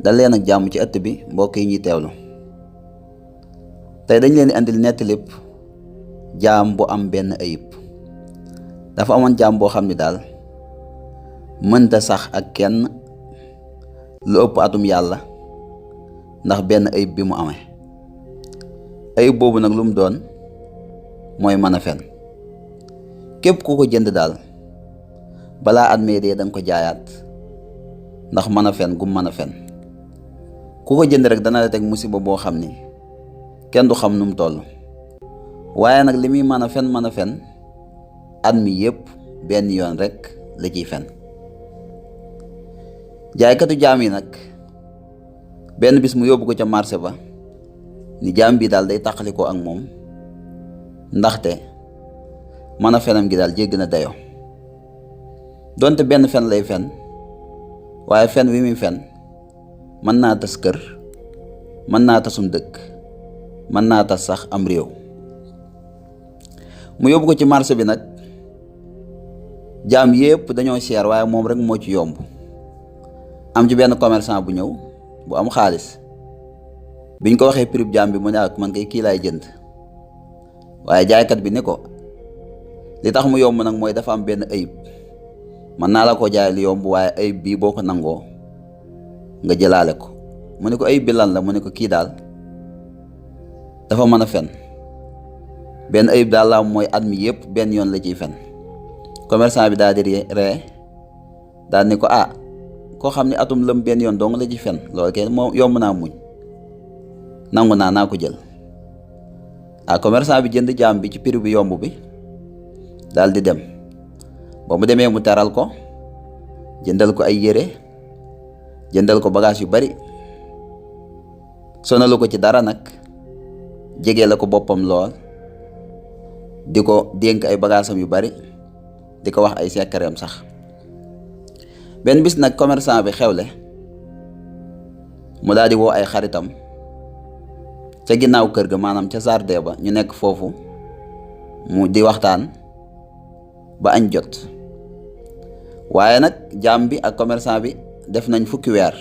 dal leen ak jàmm ci ëtt bi mbokk yi ñuy teewlu tey dañ leen di andil nettalib jaam bu am benn ayib. dafa amoon jaam boo xam ne daal mënta sax ak kenn lu ëpp atum yàlla ndax benn ayib bi mu amee. ayib boobu nag lu mu doon mooy mën a fen. képp ku ko jënd daal balaa at mee dee danga ko jaayaat ndax mën a fen gum mën a fen. ku ko jënd rek dana la teg musiba boo xam ni kenn du xam nu mu toll. waaye nag li muy mën a fen at mi yëpp benn yoon rek la ciy fen. jaaykatu jaam yi nag benn bis mu yóbbu ko ca marché ba ni jaam bi daal day tàqalikoo ak moom ndaxte mën a fenam gi daal jégg na dayo. donte benn fen lay fen waaye fen wi muy fen mën naa tas kër, mën naa tasum dëkk, mën naa tas sax am réew. mu yóbbu ko ci marché bi nag jaam yépp dañoo seer waaye moom rek moo ci yomb. am ci benn commerçant bu ñëw bu am xaalis biñ ko waxee prix jaam bi mu ne ak man kay kii laay jënd. waaye jaaykat bi ni ko li tax mu yomb nag mooy dafa am benn ayib. mën naa la ko jaay lu yomb waaye ayib bii boo ko nangoo nga jëlaale ko. mu ne ko ayib bi lan la? mu ne ko kii daal dafa mën a fen. benn ayib daal la am mooy at mi yëpp benn yoon la ciy fen. commerçant bi daal di ree daal ni ko koo xam ne atum lëm benn yoon dong la ci fen loolu kay moom yomb naa muñ, nangu naa ko jël. commerçant bi jënd jaam bi ci prix bu yomb bi daal di dem. ba mu demee mu teral ko, jëndal ko ay yére, jëndal ko bagage yu bari, sonalu ko ci dara nag, jege la ko boppam lool, di ko dénk ay bagaasam yu bari, di ko wax ay sekkareem sax. benn bis nag commerçant bi xewle mu daal di woo ay xaritam ca ginnaaw kër ga, maanaam ca jardin ba, ñu nekk foofu mu di waxtaan ba añ jot. waaye nag jaam bi ak commerçant bi def nañ fukki weer,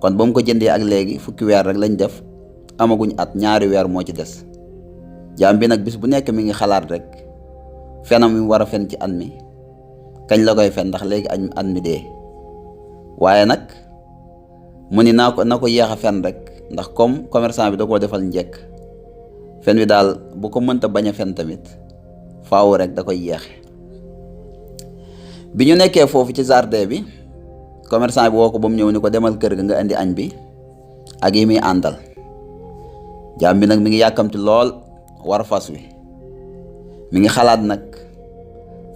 kon ba mu ko jëndee ak léegi fukki weer rek lañ def, amaguñ at, ñaari weer moo ci des. jaam bi nag bis bu nekk mi ngi xalaat rek fenam mi war a fen ci at mi kañ la koy fen ndax léegi at mi dee. waaye nag mu ni na ko yéex a fen rek ndax comme commerçant bi da koo defal njëkk, fen wi daal bu ko mënta bañ a fen tamit faaw rek da koy yeexe. bi ñu nekkee foofu ci jardin bi, commerçant bi woo ko ba mu ñëw ni ko demal kër ga nga indi añ bi ak yi muy àndal. jaam bi nag mi ngi yàkkamti lool war fas wi, mi ngi xalaat nag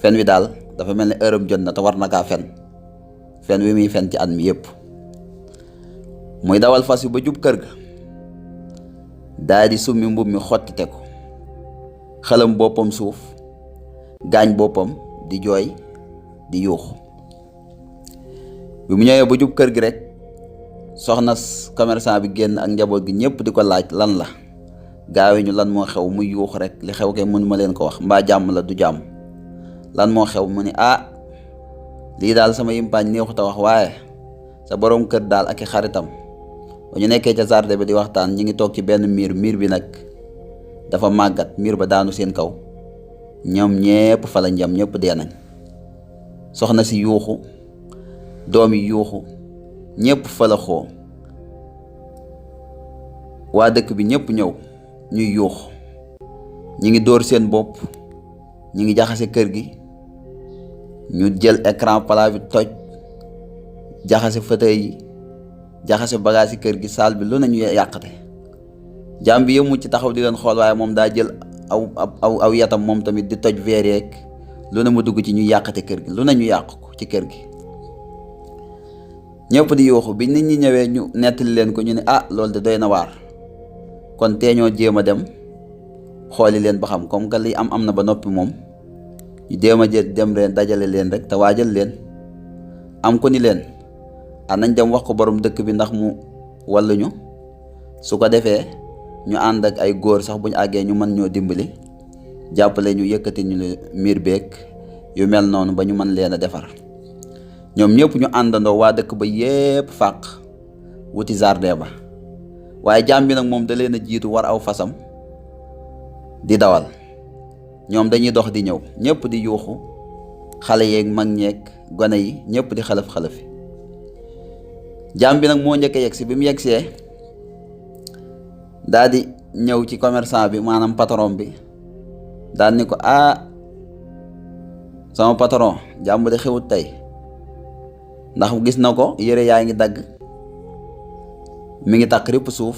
fen wi daal dafa mel ni heure am jot na te war na kaa fen wi muy fen ci at mi yépp. muy dawal fas wi ba jub kër ga daal di summi mbub mi xottite ko, xalam boppam suuf, gaañ boppam, di jooy di yuuxu. bi mu ñëwee ba jub kër gi rek soxna commerçant bi génn ak njaboot gi ñëpp di ko laaj lan la, gaawe ñu lan moo xew. muy yuuxu rek li xew kay mënuma leen ko wax, mbaa jàmm la du jàmm, lan moo xew? mu ni lii daal sama yimpaañ neexut a wax, waaye sa borom kër daal ak i xaritam ba ñu nekkee ca jardin bi di waxtaan, ñi ngi toog ci benn miir bi nag dafa màggat, miir ba daanu seen kaw, ñoom ñépp fa la njam, ñëpp dee nañ. soxna si yuuxu, doom yi yuuxu, ñépp fa la xoo. waa dëkk bi ñépp ñëw ñuy yuuxu, ñi ngi dóor seen bopp, ñi ngi jaxase kër gi, ñu jël écran plat bi toj, jaxase fauteuil yi, jaxase bagage yi kër gi, saal bi lu nañu yàqate. jaam bi yëmu ci taxaw di leen xool, waaye moom daa jël aw yatam moom tamit di toj verre yeeg lu ne mu dugg ci ñu yàqate kër gi, lu ne ñu yàq ko ci kër gi. ñëpp di yuuxu. bi nit ñi ñëwee ñu nettali leen ko, ñu ne loolu de doy na waar, kon tee ñoo jéem a dem xooli leen ba xam, comme que li am na ba noppi moom ñu jéem a dem leen dajale leen rek te waajal leen. am ko ni leen nañ dem wax ko borom dëkk bi ndax mu walluñu, su ko defee ñu ànd ak ay góor sax bu ñu àggee ñu mën ñoo dimbali, jàppale ñu, yëkkati ñu miir beeg yu mel noonu ba ñu mën leen a defar. ñoom ñëpp ñu àndandoo, waa dëkk ba yépp fàq wuti jardin ba waaye jaam bi nag moom da leen a jiitu war aw fasam di dawal. ñoom dañuy dox di ñëw ñëpp di yuuxu, xale yeeg mag ñeeg gone yi ñëpp di xalaf-xalafi. jaam bi nag moo njëkk a yegsi. bi mu yegsee daal di ñëw ci commerçant bi, maanaam patron bi, daal ni ko sama patron, jàmm de xewut tey, ndax gis na ko yére yaa ngi dagg, mi ngi takk ripp suuf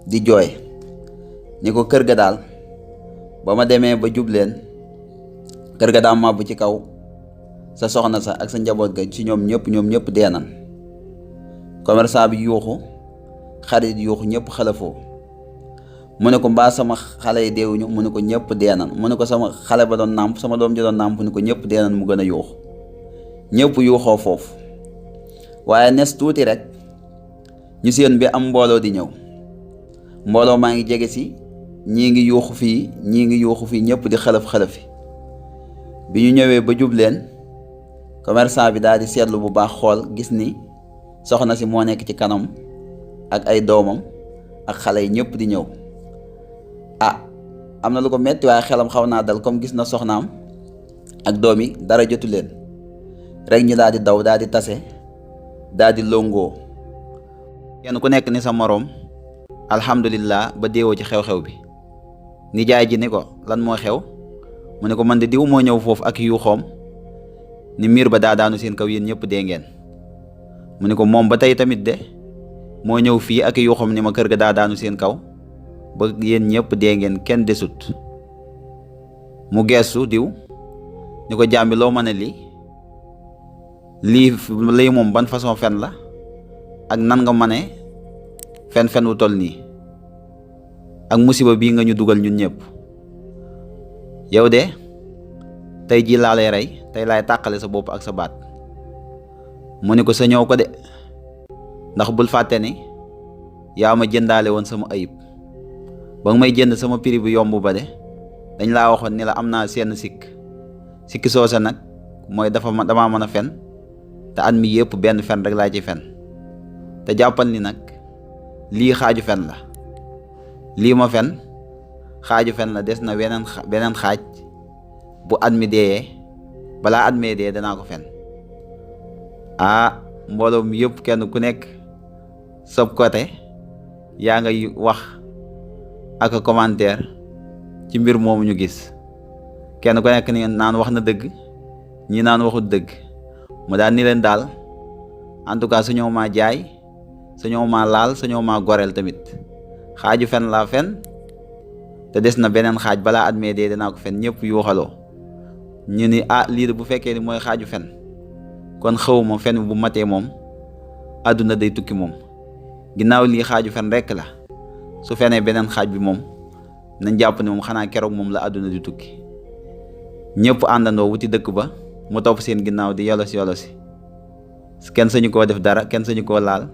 di jooy. ni ko kër ga daal ba ma demee ba jub leen, kër ga daa màbb ci kaw, sa soxna sa ak sa njaboot ga ci ñoom ñëpp dee nan. commerçant bi yuuxu, xarit yuuxu, ñëpp xalafoo. mu ne ko mbaa sama xale yi deewuñu? mu ne ko ñëpp dee nan. mu ne ko sama xale ba doon nàmp, sama doom ji doon nàmp? mu ne ko ñëpp dee nan. mu gën a yuuxu, ñëpp yuuxoo foofu. waaye nes tuuti rek ñu seen bi am mbooloo di ñëw. mbooloo maa ngi jege si, ñii ngi yuuxu fii, ñii ngi yuuxu fii, ñëpp di xalaf-xalafi. bi ñu ñëwee ba jub leen, commerçant bi daal di seetlu bu baax, xool gis ni soxna si moo nekk ci kanam ak ay doomam ak xale yi ñëpp di ñëw. am na lu ko metti, waaye xelam xaw naa dal, comme gis na soxnaam ak doom yi dara jotu leen rek. ñu daal di daw, daal di tase, daal di longoo, kenn ku nekk ni sa moroom alhamdulillah ba deewoo ci xew-xew bi. nijaay ji ni ko lan moo xew? mu ne ko man de diw moo ñëw foofu ak yu xoom ni miir ba daa daanu seen kaw, yéen ñëpp dee ngeen. mu ne ko moom ba tey tamit de moo ñëw fii ak yu xoom ni ma kër ga daa daanu seen kaw ba yéen ñëpp dee ngeen, kenn desut. mu geestu diw ni ko jàmbi loo mën a lii moom ban façon fen la, ak nan nga mane fen wu toll nii, ak musiba bii nga ñu dugal ñun ñëpp. yow de tey jii laa lay rey, tey laay tàqale sa bopp ak sa baat. mu ne ko sa ñëw ko de, ndax bul fàtte ni yaa ma jëndaale woon sama ayib. ba nga may jënd sama prix bu yomb ba de dañ laa waxoon ni la am naa seen sikki soosa nag mooy damaa mën a fen, te at mi yëpp benn fen rek laa ci fen. te jàppal ni nag lii xaaju fen la, lii ma fen xaaju fen la, des na beneen xaaj bu at mi deeyee, balaa at mee dee danaa ko fen. mbooloo mi yëpp kenn ku nekk sab côté yaa ngay wax ak commentaire ci mbir moomu ñu gis. kenn ku nekk ni naan wax na dëgg, ñi naan waxut dëgg. mu daal ni leen daal en tout cas su ñëw maa jaay, su ñëw maa laal, su ñëw maa goreel tamit. xaaju fen laa fen, te des na beneen xaaj balaa at mee dee danaa ko fen. ñëpp yuuxaloo, ñu ni lii de bu fekkee ni mooy xaaju fen, kon xawma fen bu matee moom àdduna day tukki moom. ginnaaw lii xaaju fen rekk la, su fenee beneen xaaj bi moom nañ jàpp ne moom xanaa keroog moom la àdduna di tukki. ñëpp àndandoo wuti dëkk ba, mu topp seen ginnaaw di yolosi kenn sañu koo def dara, kenn sañu koo laal,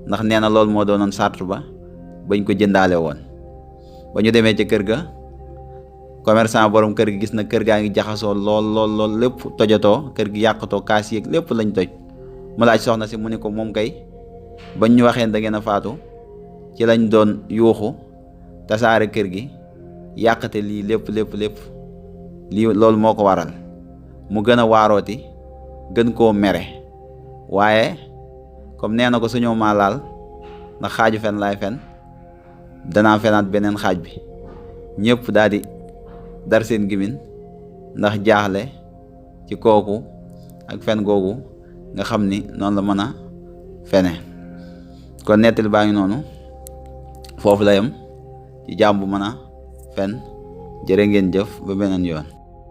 ndax nee na loolu moo doonoon sart ba bañ ko jëndaale woon. ba ñu demee ca kër ga, commerçant borom kër gi gis na kër gaa ngi jaxasoo lool lépp tojatoo, kër gi yàqatoo, kaas yeeg lépp lañ toj. mu laaj soxna si, mu ne ko moom kay bañ ñu waxee da ngeen a faatu ci lañ doon yuuxu tasaare kër gi, yàqate lii lépp lii loolu moo ko waral. mu gën a waarooti, gën koo mere, waaye comme nee na ko suñu maa laal, ndax xaaju fen laay fen, danaa fenaat beneen xaaj bi. ñëpp daal di dar seen gimin ndax jaaxle ci kooku ak fen googu nga xam ni noonu la mën a fene. kon nettali baa ngi noonu, foofu la yem ci jaam bu mën a fen. jërë ngeen jëf, ba beneen yoon.